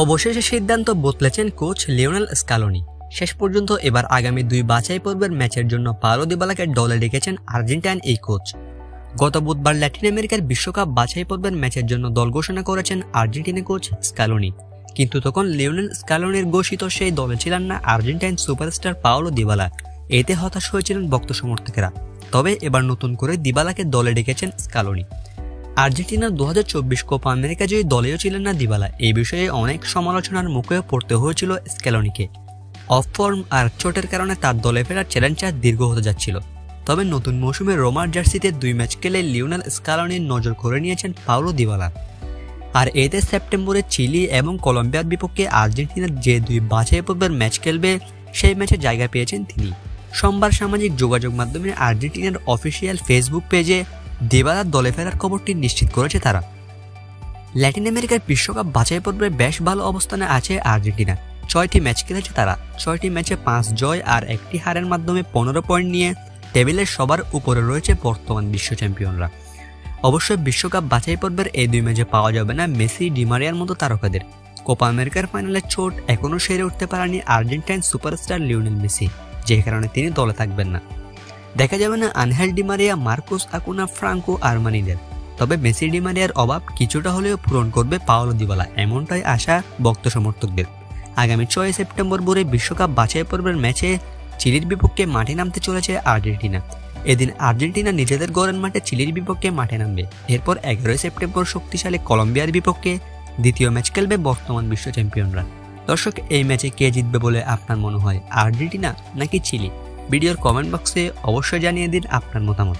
অবশেষে সিদ্ধান্ত বদলেছেন coach Lionel Scaloni. শেষ পর্যন্ত এবার আগামী 2 বাছাই পর্বের ম্যাচের জন্য পাওলো দিবালাকে দলে রেখেছেন আর্জেন্টাইন এই কোচ। গত বুধবার ল্যাটিন আমেরিকার বিশ্বকাপ বাছাই পর্বের ম্যাচের জন্য দল ঘোষণা করেছেন আর্জেন্টিনা কোচ স্কালোনি, কিন্তু তখন লিওনেল স্কালোনির ঘোষিত সেই দলে ছিলেন না আর্জেন্টাইন সুপারস্টার পাওলো দিবালা। এতে হতাশ হয়েছিলেন ভক্ত সমর্থকেরা। তবে এবার নতুন করে দিবালাকে দলে রেখেছেন স্কালোনি। আর্জেন্টিনার 2024 কোপা আমেরিকা জয়ী দলেও ছিলেন না দিবালা। এই বিষয়ে অনেক সমালোচনার মুখেও পড়তে হয়েছিল স্কালোনিকে। অফ ফর্ম আর চোটের কারণে তার দলে ফেরার চ্যালেঞ্জটা দীর্ঘ হতে যাচ্ছিল। তবে নতুন মৌসুমে রোমার জার্সিতে 2 ম্যাচ খেলে লিওনেল স্কালোনির নজর করে নিয়েছেন পাওলো দিবালা। আর এতে সেপ্টেম্বরে চিলি এবং কলম্বিয়ার বিপক্ষে আর্জেন্টিনার যে 2 বাছাই পর্বের ম্যাচ খেলবে সেই ম্যাচে জায়গা পেয়েছেন তিনি। সোমবার সামাজিক যোগাযোগ মাধ্যমে আর্জেন্টিনার অফিসিয়াল ফেসবুক পেজে দিবালার দলে ফেরার খবরটি নিশ্চিত করেছে তারা। ল্যাটিন আমেরিকার বিশ্বকাপ বাছাই পর্বে বেশ ভালো অবস্থানে আছে আর্জেন্টিনা। 6টি ম্যাচ খেলেছে তারা। 6টি ম্যাচে 5 জয় আর 1টি হারের মাধ্যমে 15 পয়েন্ট নিয়ে টেবিলের সবার উপরে রয়েছে বর্তমান বিশ্ব চ্যাম্পিয়নরা। অবশ্যই বিশ্বকাপ বাছাই পর্বের এই 2 ম্যাচে পাওয়া যাবে না মেসি, ডিমারিয়ার মতো তারকাদের। কোপা আমেরিকার ফাইনালে চোট এখনও সেরে উঠতে পারেনি আর্জেন্টাইন সুপারস্টার লিওনেল মেসি, যে কারণে তিনি দলে থাকবেন না। দেখা যাবে না Angel Di Maria, Marcos Acuna, Franco আরমানিদের। তবে মেসি, ডিমারিয়ার অভাব কিছুটা হলেও পূরণ করবে পাওলো দিবালা, এমনটাই আশা ভক্ত সমর্থকদের। আগামী 6 সেপ্টেম্বর ভোরে বিশ্বকাপ বাছাই পর্বের ম্যাচে চিলির বিপক্ষে মাঠে নামতে চলেছে আর্জেন্টিনা। এদিন আর্জেন্টিনা নিজেদের ঘরের মাঠে চিলির বিপক্ষে মাঠে নামবে। এরপর 11 সেপ্টেম্বর শক্তিশালী কলম্বিয়ার বিপক্ষে দ্বিতীয় ম্যাচ খেলবে বর্তমান বিশ্ব চ্যাম্পিয়নরা। দর্শক, এই ম্যাচে কে জিতবে বলে আপনার মনে হয়, আর্জেন্টিনা নাকি চিলি? ভিডিওর কমেন্ট বক্সে অবশ্যই জানিয়ে দিন আপনার মতামত।